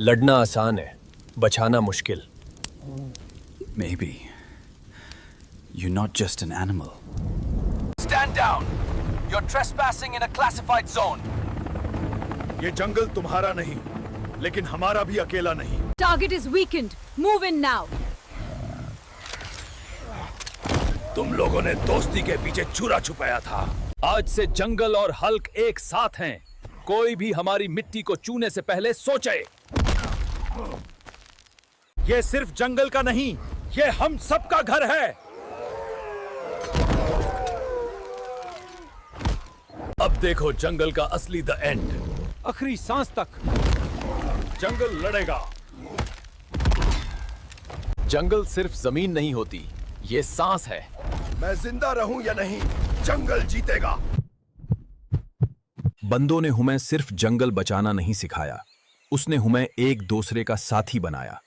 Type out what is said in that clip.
लड़ना आसान है, बचाना मुश्किल। Maybe. You're not just an animal. Stand down! You're trespassing in a classified zone. ये जंगल तुम्हारा नहीं, लेकिन हमारा भी अकेला नहीं। Target is weakened. Move in now. तुम लोगों ने दोस्ती के पीछे छुरा छुपाया था। आज से जंगल और हल्क एक साथ हैं। कोई भी हमारी मिट्टी को छूने से पहले सोचे। ये सिर्फ जंगल का नहीं, ये हम सबका घर है। अब देखो जंगल का असली द एंड, आखिरी सांस तक जंगल लड़ेगा। जंगल सिर्फ जमीन नहीं होती, ये सांस है। मैं जिंदा रहूं या नहीं, जंगल जीतेगा। बंदों ने हमें सिर्फ जंगल बचाना नहीं सिखाया, उसने हमें एक दूसरे का साथी बनाया।